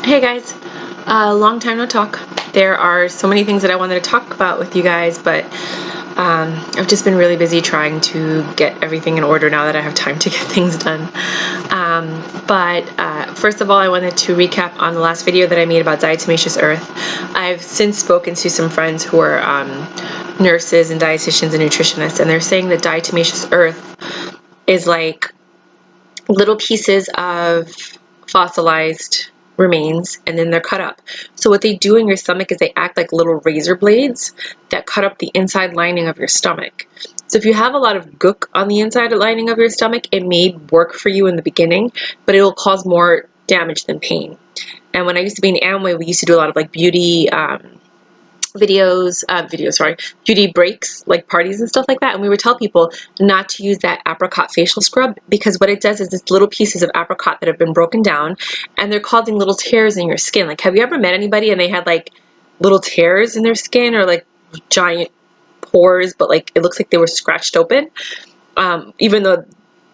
Hey guys, long time no talk. There are so many things that I wanted to talk about with you guys, but I've just been really busy trying to get everything in order now that I have time to get things done. But first of all, I wanted to recap on the last video that I made about diatomaceous earth. I've since spoken to some friends who are nurses and dietitians and nutritionists, and they're saying that diatomaceous earth is like little pieces of fossilized remains, and then they're cut up. So what they do in your stomach is they act like little razor blades that cut up the inside lining of your stomach. So if you have a lot of gook on the inside lining of your stomach, it may work for you in the beginning, but it will cause more damage than pain. And when I used to be in Amway, we used to do a lot of like beauty beauty breaks, like parties and stuff like that, and we would tell people not to use that apricot facial scrub because what it does is it's little pieces of apricot that have been broken down and they're causing little tears in your skin. Like, have you ever met anybody and they had like little tears in their skin or like giant pores, but like it looks like they were scratched open, even though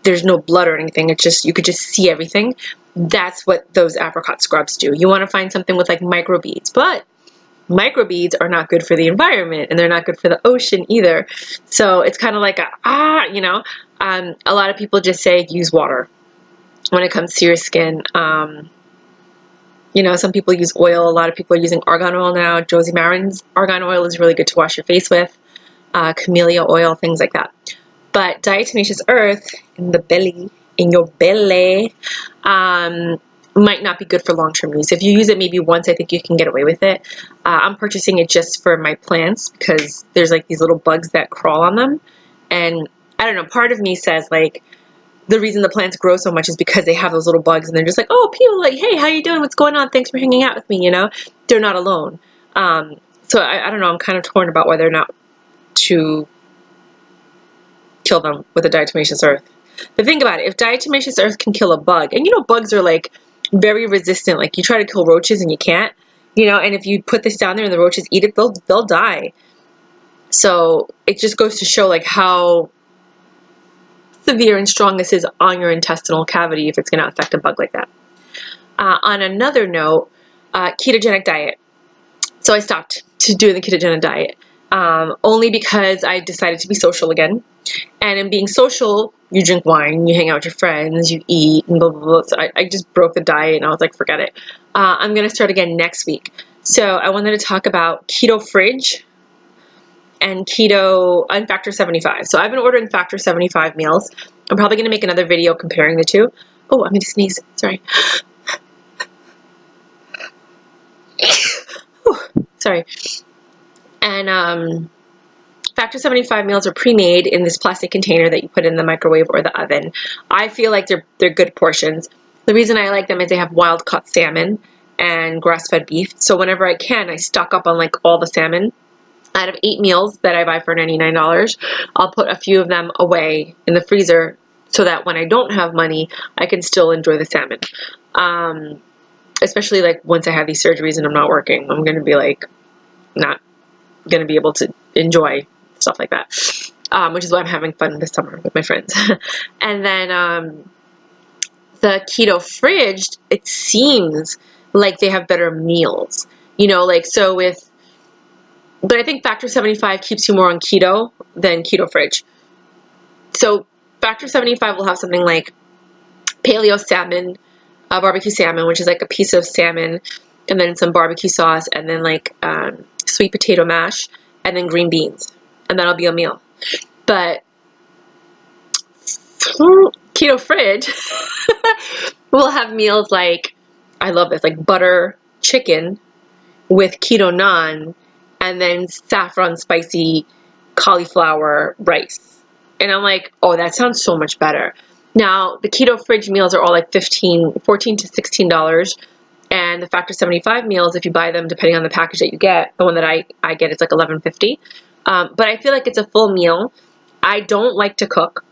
there's no blood or anything, it's just, you could just see everything. That's what those apricot scrubs do. You want to find something with like microbeads, but microbeads are not good for the environment and they're not good for the ocean either. So it's kind of like a lot of people just say use water when it comes to your skin. Some people use oil. A lot of people are using argan oil now. Josie Marin's argan oil is really good to wash your face with. Camellia oil, things like that. But diatomaceous earth in your belly, might not be good for long-term use. If you use it maybe once, I think you can get away with it. I'm purchasing it just for my plants because there's like these little bugs that crawl on them. And I don't know, part of me says like the reason the plants grow so much is because they have those little bugs and they're just like, oh, people like, hey, how you doing? What's going on? Thanks for hanging out with me, They're not alone. So I don't know, I'm kind of torn about whether or not to kill them with a diatomaceous earth. But think about it, if diatomaceous earth can kill a bug, and bugs are like very resistant, like you try to kill roaches and you can't, and if you put this down there and the roaches eat it, they'll die. So it just goes to show like how severe and strong this is on your intestinal cavity if it's going to affect a bug like that. On another note, ketogenic diet. So I stopped to do the ketogenic diet only because I decided to be social again. And in being social, you drink wine, you hang out with your friends, you eat, and blah, blah, blah. So I just broke the diet and I was like, forget it. I'm going to start again next week. So I wanted to talk about keto fridge and keto and factor 75. So I've been ordering factor 75 meals. I'm probably going to make another video comparing the two. Oh, I'm going to sneeze. Sorry. Sorry. And factor 75 meals are pre-made in this plastic container that you put in the microwave or the oven. I feel like they're good portions. The reason I like them is they have wild caught salmon and grass-fed beef. So whenever I can, I stock up on like all the salmon. Out of 8 meals that I buy for $99, I'll put a few of them away in the freezer so that when I don't have money, I can still enjoy the salmon. Especially like once I have these surgeries and I'm not working, I'm going to be like not going to be able to enjoy stuff like that, which is why I'm having fun this summer with my friends. And then the keto fridge, it seems like they have better meals, but I think factor 75 keeps you more on keto than keto fridge. So factor 75 will have something like paleo salmon, barbecue salmon, which is like a piece of salmon and then some barbecue sauce and then like sweet potato mash and then green beans, and that'll be a meal. But keto fridge will have meals like, I love this, like butter chicken with keto naan and then saffron spicy cauliflower rice. And I'm like, oh, that sounds so much better. Now, the keto fridge meals are all like $14 to $16. And the factor 75 meals, if you buy them, depending on the package that you get, the one that I get, it's like $11.50. But I feel like it's a full meal. I don't like to cook.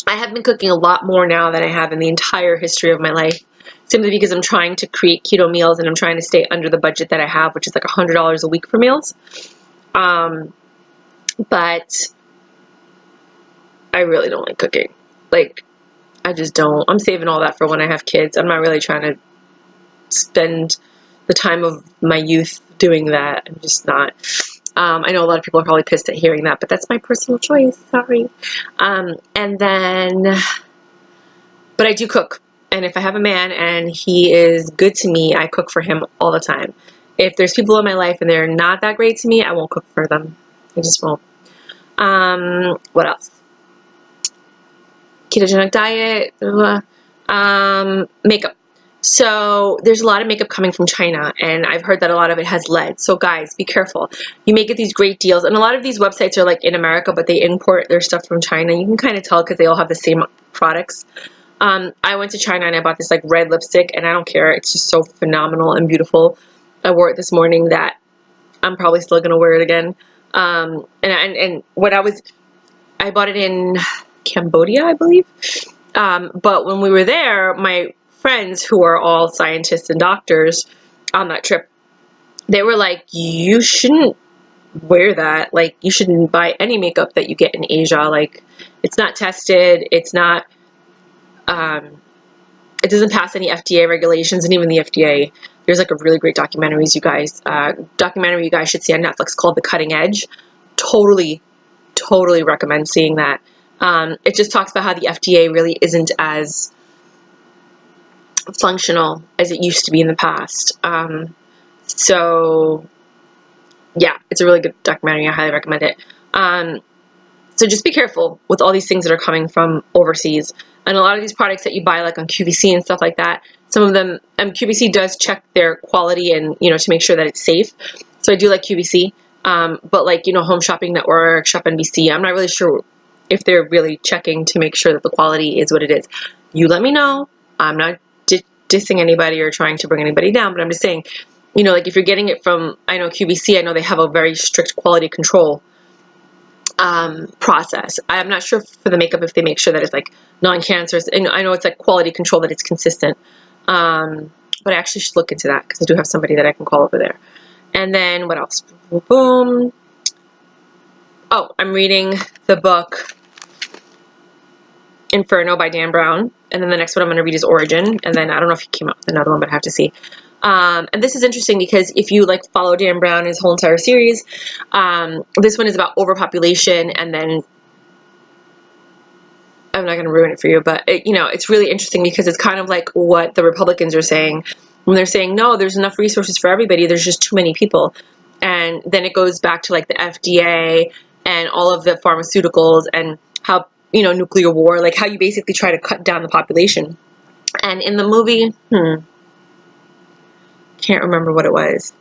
I have been cooking a lot more now than I have in the entire history of my life, simply because I'm trying to create keto meals and I'm trying to stay under the budget that I have, which is like $100 a week for meals. But I really don't like cooking. Like, I just don't. I'm saving all that for when I have kids. I'm not really trying to spend the time of my youth doing that. I'm just not. I know a lot of people are probably pissed at hearing that, but that's my personal choice. Sorry. And then, but I do cook. And if I have a man and he is good to me, I cook for him all the time. If there's people in my life and they're not that great to me, I won't cook for them. I just won't. What else? Ketogenic diet, blah, blah. Makeup. So there's a lot of makeup coming from China, and I've heard that a lot of it has lead. So guys, be careful. You may get these great deals, and a lot of these websites are like in America, but they import their stuff from China. You can kind of tell because they all have the same products. I went to China and I bought this like red lipstick, and I don't care. It's just so phenomenal and beautiful. I wore it this morning that I'm probably still gonna wear it again. And when I bought it in Cambodia, I believe. But when we were there, my friends who are all scientists and doctors on that trip, they were like, you shouldn't wear that. Like, you shouldn't buy any makeup that you get in Asia. Like, it's not tested. It's not, it doesn't pass any FDA regulations. And even the FDA, there's like a really great documentary you guys should see on Netflix called The Cutting Edge. Totally recommend seeing that. It just talks about how the FDA really isn't as functional as it used to be in the past. So yeah, it's a really good documentary. I highly recommend it. So just be careful with all these things that are coming from overseas. And a lot of these products that you buy like on QVC and stuff like that, some of them, QVC does check their quality and, to make sure that it's safe. So I do like QVC. But like, Home Shopping Network, Shop NBC, I'm not really sure if they're really checking to make sure that the quality is what it is. You let me know. I'm not dissing anybody or trying to bring anybody down, but I'm just saying, like if you're getting it from, I know QVC, I know they have a very strict quality control process. I'm not sure for the makeup if they make sure that it's like non-cancerous, and I know it's like quality control, that it's consistent. But I actually should look into that because I do have somebody that I can call over there. And then what else? Boom. Oh, I'm reading the book Inferno by Dan Brown. And then the next one I'm going to read is Origin. And then I don't know if he came out with another one, but I have to see. And this is interesting because if you like follow Dan Brown, his whole entire series, this one is about overpopulation. And then I'm not going to ruin it for you, but it's really interesting because it's kind of like what the Republicans are saying when they're saying, no, there's enough resources for everybody. There's just too many people. And then it goes back to like the FDA and all of the pharmaceuticals and how, nuclear war, like how you basically try to cut down the population. And in the movie, can't remember what it was.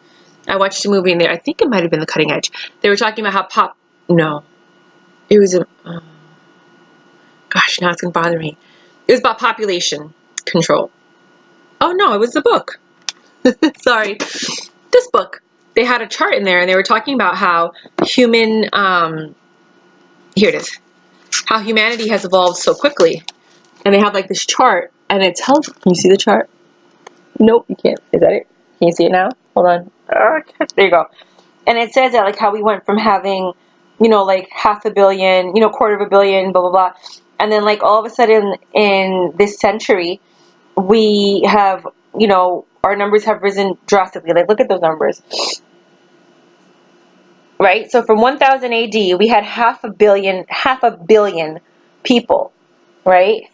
I watched a movie in there. I think it might have been The Cutting Edge. They were talking about how it was gosh, now it's going to bother me. It was about population control. Oh no, it was the book. Sorry. This book. They had a chart in there and they were talking about how here it is. How humanity has evolved so quickly. And they have like this chart and it tells, can you see the chart? Nope, you can't. Is that it? Can you see it now? Hold on. Okay, there you go. And it says that like how we went from having, like 500 million, 250 million, blah, blah, blah. And then like all of a sudden in this century, we have, our numbers have risen drastically. Like look at those numbers. Right? So from 1000 AD, we had 500 million people, right?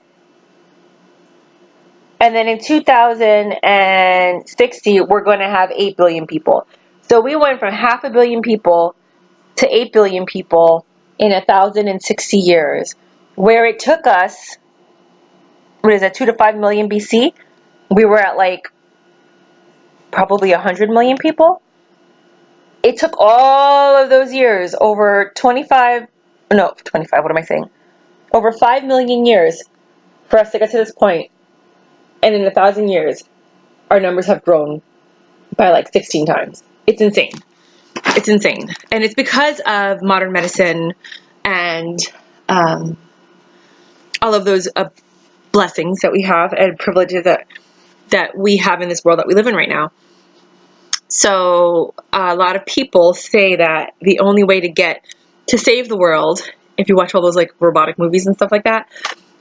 And then in 2060, we're going to have 8 billion people. So we went from 500 million people to 8 billion people in 1,060 years, where it took us, 2 to 5 million BC? We were at like probably 100 million people. It took all of those years, over 25, what am I saying? Over 5 million years for us to get to this point. And in 1,000 years, our numbers have grown by like 16 times. It's insane. It's insane. And it's because of modern medicine and all of those blessings that we have and privileges that we have in this world that we live in right now. So a lot of people say that the only way to save the world, if you watch all those like robotic movies and stuff like that,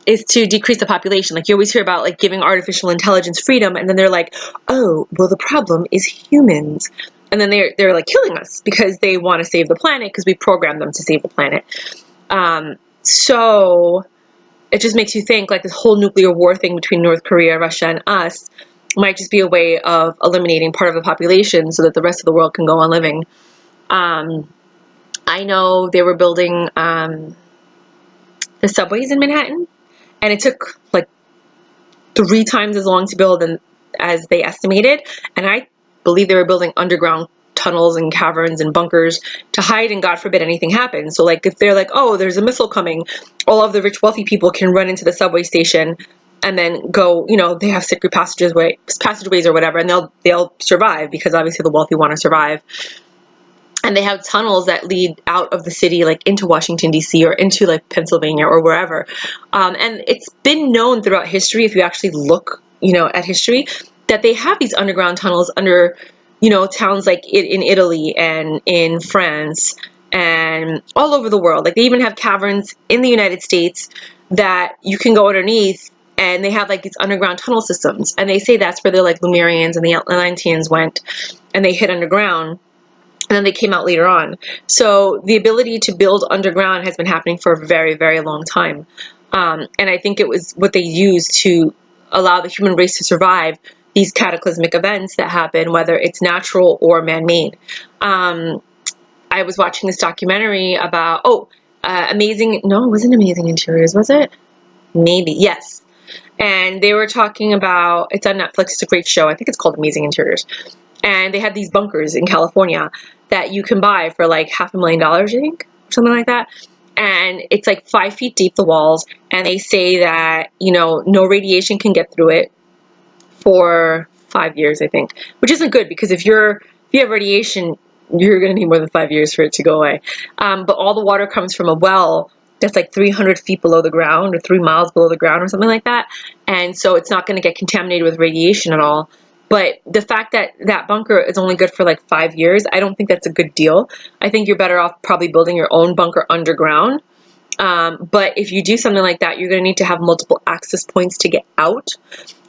is to decrease the population. Like you always hear about like giving artificial intelligence freedom, and then they're like, oh, well, the problem is humans. And then they're like killing us because they want to save the planet because we programmed them to save the planet. So it just makes you think like this whole nuclear war thing between North Korea, Russia, and us might just be a way of eliminating part of the population so that the rest of the world can go on living. I know they were building the subways in Manhattan, and it took like 3 times as long to build as they estimated. And I believe they were building underground tunnels and caverns and bunkers to hide, and God forbid anything happens. So like if they're like, oh, there's a missile coming, all of the rich, wealthy people can run into the subway station and then go, you know, they have secret passageways or whatever, and they'll survive because obviously the wealthy want to survive. And they have tunnels that lead out of the city, like into Washington, D.C. or into like Pennsylvania or wherever. And it's been known throughout history, if you actually look, you know, at history, that they have these underground tunnels under, you know, towns like in Italy and in France and all over the world. Like they even have caverns in the United States that you can go underneath, and they have like these underground tunnel systems. And they say that's where the like Lemurians and the Atlanteans went, and they hid underground. And then they came out later on. So the ability to build underground has been happening for a very, very long time. And I think it was what they used to allow the human race to survive these cataclysmic events that happen, whether it's natural or man-made. I was watching this documentary about, Amazing, no, it wasn't Amazing Interiors, was it? Maybe, yes. And they were talking about, it's on Netflix, it's a great show, I think it's called Amazing Interiors. And they had these bunkers in California that you can buy for like $500,000, I think, or something like that. And it's like 5 feet deep, the walls. And they say that, you know, no radiation can get through it for 5 years, I think, which isn't good because if you have radiation, you're going to need more than 5 years for it to go away. But all the water comes from a well that's like 300 feet below the ground or 3 miles below the ground or something like that. And so it's not going to get contaminated with radiation at all. But the fact that that bunker is only good for like 5 years, I don't think that's a good deal. I think you're better off probably building your own bunker underground. But if you do something like that, you're going to need to have multiple access points to get out.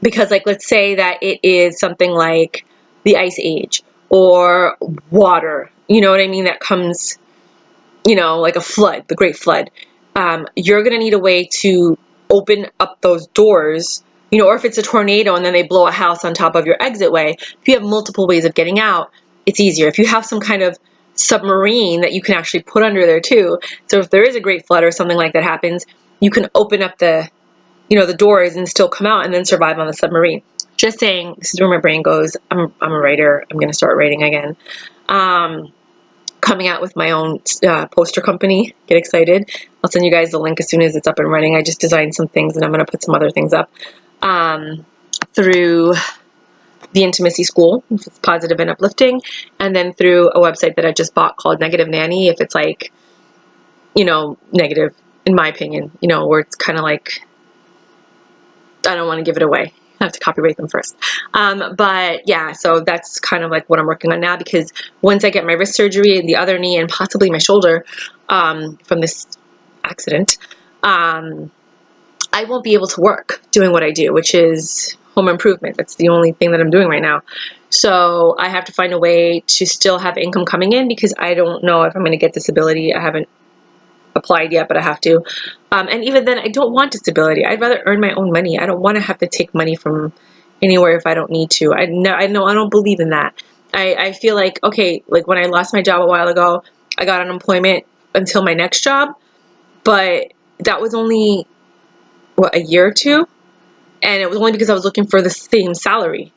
Because like, let's say that it is something like the Ice Age or water, you know what I mean? That comes, you know, like a flood, the Great Flood. You're going to need a way to open up those doors. You know, or if it's a tornado and then they blow a house on top of your exit way, if you have multiple ways of getting out, it's easier. If you have some kind of submarine that you can actually put under there too, so if there is a great flood or something like that happens, you can open up the, you know, the doors and still come out and then survive on the submarine. Just saying, this is where my brain goes. I'm a writer. I'm going to start writing again. Coming out with my own poster company. Get excited. I'll send you guys the link as soon as it's up and running. I just designed some things and I'm going to put some other things up through the Intimacy School, if it's positive and uplifting, and then through a website that I just bought called Negative Nanny, if it's like, you know, negative, in my opinion, you know, where it's kind of like, I don't want to give it away. I have to copyright them first. But yeah, so that's kind of like what I'm working on now, because once I get my wrist surgery and the other knee and possibly my shoulder from this accident, I won't be able to work doing what I do, which is home improvement. That's the only thing that I'm doing right now. So I have to find a way to still have income coming in, because I don't know if I'm going to get disability. I haven't applied yet, but I have to. And even then, I don't want disability. I'd rather earn my own money. I don't want to have to take money from anywhere if I don't need to. I don't believe in that. I feel like, okay, like when I lost my job a while ago, I got unemployment until my next job, but that was only, what, a year or two? And it was only because I was looking for the same salary,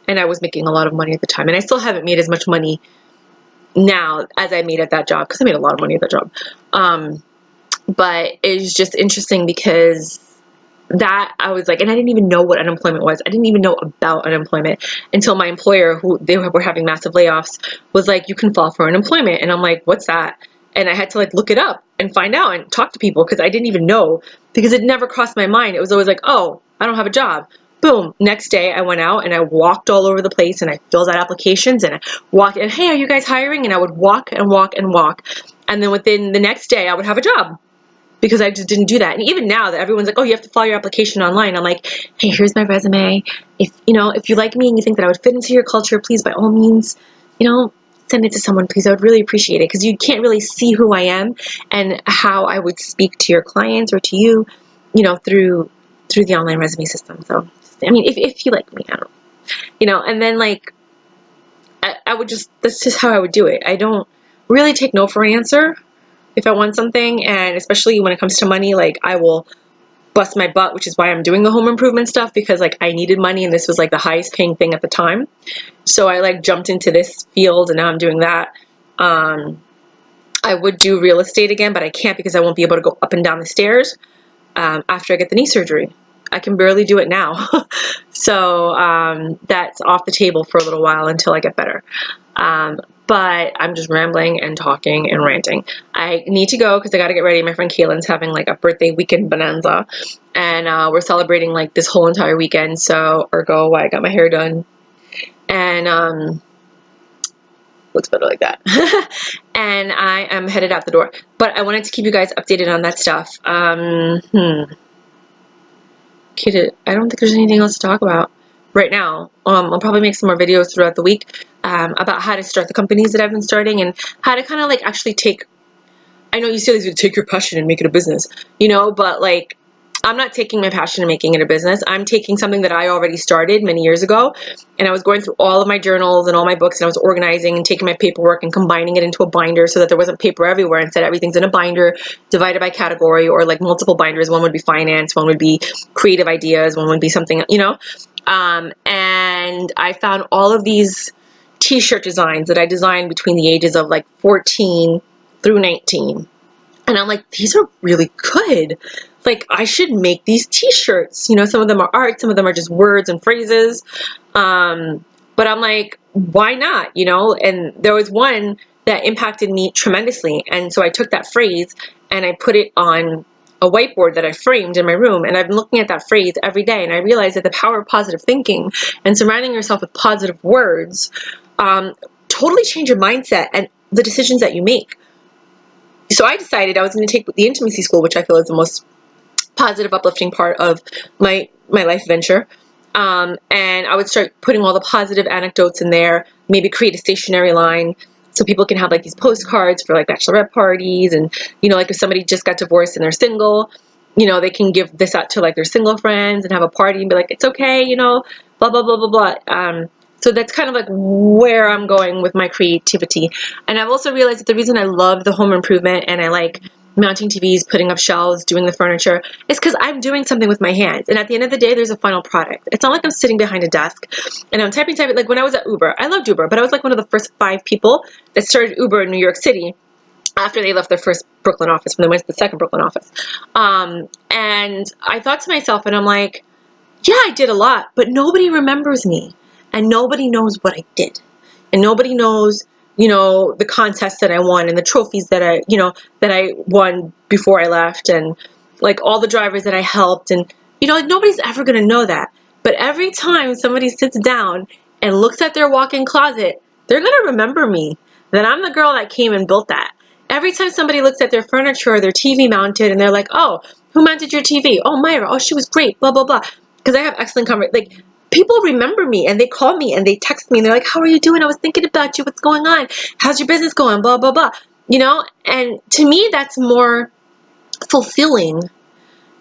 and I was making a lot of money at the time. And I still haven't made as much money now as I made at that job, because I made a lot of money at that job. But it's just interesting because that I was like, and I didn't even know what unemployment was. I didn't even know about unemployment until my employer, who they were having massive layoffs, was like, you can file for unemployment. And I'm like, what's that? And I had to like look it up and find out and talk to people, because I didn't even know, because it never crossed my mind. It was always like, oh, I don't have a job. Boom. Next day I went out and I walked all over the place and I filled out applications and I walked and, hey, are you guys hiring? And I would walk and walk and walk. And then within the next day I would have a job. because I just didn't do that. And even now that everyone's like, oh, you have to file your application online, I'm like, hey, here's my resume. If you like me and you think that I would fit into your culture, please, by all means, send it to someone, please. I would really appreciate it, because you can't really see who I am and how I would speak to your clients or to you, through the online resume system. So, I mean, if you like me, I don't, and then like, I would that's just how I would do it. I don't really take no for an answer if I want something, and especially when it comes to money, like I will bust my butt, which is why I'm doing the home improvement stuff, because like I needed money and this was like the highest paying thing at the time. So I like jumped into this field and now I'm doing that. I would do real estate again, but I can't because I won't be able to go up and down the stairs after I get the knee surgery. I can barely do it now. So that's off the table for a little while until I get better. But I'm just rambling and talking and ranting. I need to go because I got to get ready. My friend Kaylin's having like a birthday weekend bonanza, and we're celebrating like this whole entire weekend. So, ergo, I got my hair done, and looks better like that. And I am headed out the door. But I wanted to keep you guys updated on that stuff. I don't think there's anything else to talk about right now. I'll probably make some more videos throughout the week about how to start the companies that I've been starting, and how to kind of like actually I know you say this, take your passion and make it a business, but like, I'm not taking my passion and making it a business. I'm taking something that I already started many years ago, and I was going through all of my journals and all my books, and I was organizing and taking my paperwork and combining it into a binder so that there wasn't paper everywhere. Instead, everything's in a binder divided by category, or like multiple binders. One would be finance, one would be creative ideas, one would be something, and I found all of these t-shirt designs that I designed between the ages of like 14 through 19. And I'm like, these are really good. Like, I should make these t-shirts. Some of them are art, some of them are just words and phrases. But I'm like, why not? And there was one that impacted me tremendously. And so I took that phrase and I put it on a whiteboard that I framed in my room. And I've been looking at that phrase every day. And I realized that the power of positive thinking and surrounding yourself with positive words totally change your mindset and the decisions that you make. So I decided I was going to take the intimacy school, which I feel is the most positive, uplifting part of my life venture. And I would start putting all the positive anecdotes in there, maybe create a stationery line so people can have like these postcards for like bachelorette parties. And, like if somebody just got divorced and they're single, they can give this out to like their single friends and have a party and be like, it's okay, blah, blah, blah, blah, blah. So that's kind of like where I'm going with my creativity. And I've also realized that the reason I love the home improvement and I like mounting TVs, putting up shelves, doing the furniture, is because I'm doing something with my hands. And at the end of the day, there's a final product. It's not like I'm sitting behind a desk and I'm typing. Like when I was at Uber, I loved Uber, but I was like one of the first 5 people that started Uber in New York City after they left their first Brooklyn office, when they went to the second Brooklyn office. And I thought to myself, and I'm like, yeah, I did a lot, but nobody remembers me. And nobody knows what I did. And nobody knows, the contests that I won and the trophies that I won before I left, and like all the drivers that I helped. And, like nobody's ever going to know that. But every time somebody sits down and looks at their walk-in closet, they're going to remember me. That I'm the girl that came and built that. Every time somebody looks at their furniture or their TV mounted and they're like, oh, who mounted your TV? Oh, Mayra. Oh, she was great. Blah, blah, blah. Because I have excellent conversation. Like, people remember me and they call me and they text me and they're like, how are you doing? I was thinking about you. What's going on? How's your business going? Blah, blah, blah. And to me, that's more fulfilling,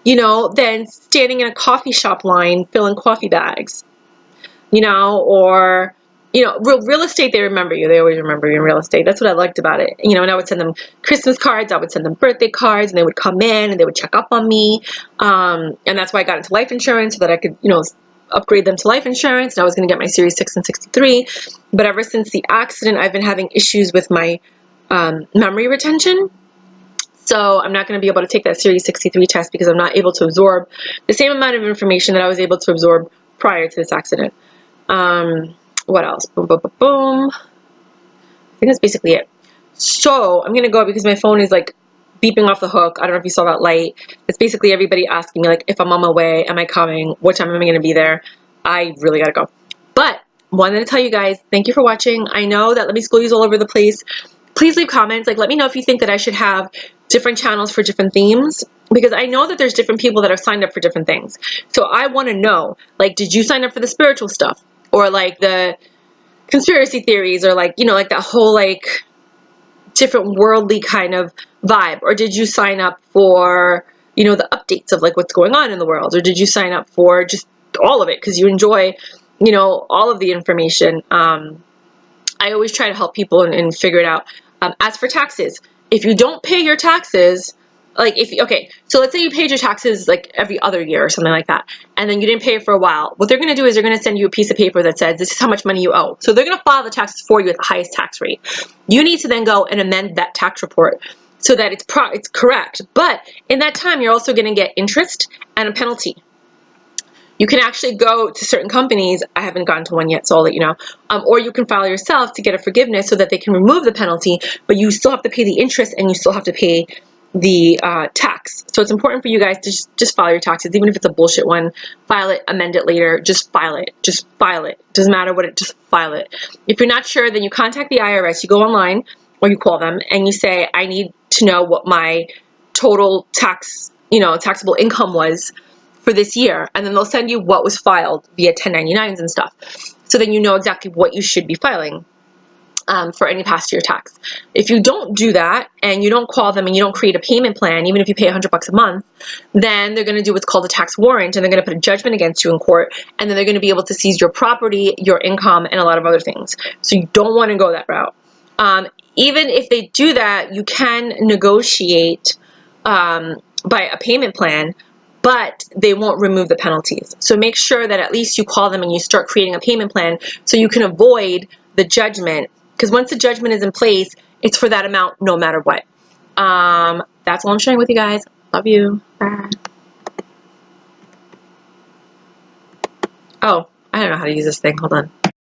than standing in a coffee shop line filling coffee bags, or, real estate, they remember you. They always remember you in real estate. That's what I liked about it. And I would send them Christmas cards. I would send them birthday cards, and they would come in and they would check up on me. And that's why I got into life insurance, so that I could, upgrade them to life insurance. And I was going to get my Series 6 and 63. But ever since the accident, I've been having issues with my memory retention. So I'm not going to be able to take that Series 63 test because I'm not able to absorb the same amount of information that I was able to absorb prior to this accident. What else? Boom, boom, boom, boom. I think that's basically it. So I'm going to go because my phone is like beeping off the hook. I don't know if you saw that light. It's basically everybody asking me like, if I'm on my way, am I coming? What time am I going to be there? I really got to go. But wanted to tell you guys, thank you for watching. I know that Let Me School You's all over the place. Please leave comments. Like, let me know if you think that I should have different channels for different themes, because I know that there's different people that are signed up for different things. So I want to know, like, did you sign up for the spiritual stuff, or like the conspiracy theories, or like, you know, like that whole like different worldly kind of vibe, or did you sign up for, you know, the updates of like what's going on in the world, or did you sign up for just all of it because you enjoy, you know, all of the information? I always try to help people and figure it out. As for taxes, if you don't pay your taxes, like okay, so let's say you paid your taxes like every other year or something like that, and then you didn't pay it for a while. What they're going to do is they're going to send you a piece of paper that says this is how much money you owe. So they're going to file the taxes for you at the highest tax rate. You need to then go and amend that tax report so that it's correct. But in that time, you're also going to get interest and a penalty. You can actually go to certain companies. I haven't gotten to one yet, so I'll let you know. Or you can file yourself to get a forgiveness so that they can remove the penalty, but you still have to pay the interest and you still have to pay the tax. So it's important for you guys to just file your taxes, even if it's a bullshit one. File it, amend it later. Just file it. Just file it. Doesn't matter what it. Just file it. If you're not sure, then you contact the IRS. You go online or you call them and you say, I need to know what my total taxable income was for this year, and then they'll send you what was filed via 1099s and stuff. So then you know exactly what you should be filing for any past year tax. If you don't do that and you don't call them and you don't create a payment plan, even if you pay $100 a month, then they're going to do what's called a tax warrant, and they're going to put a judgment against you in court, and then they're going to be able to seize your property, your income, and a lot of other things. So you don't want to go that route. Even if they do that, you can negotiate by a payment plan, but they won't remove the penalties. So make sure that at least you call them and you start creating a payment plan so you can avoid the judgment. Because once the judgment is in place, it's for that amount no matter what. That's all I'm sharing with you guys. Love you. Bye. Oh, I don't know how to use this thing. Hold on.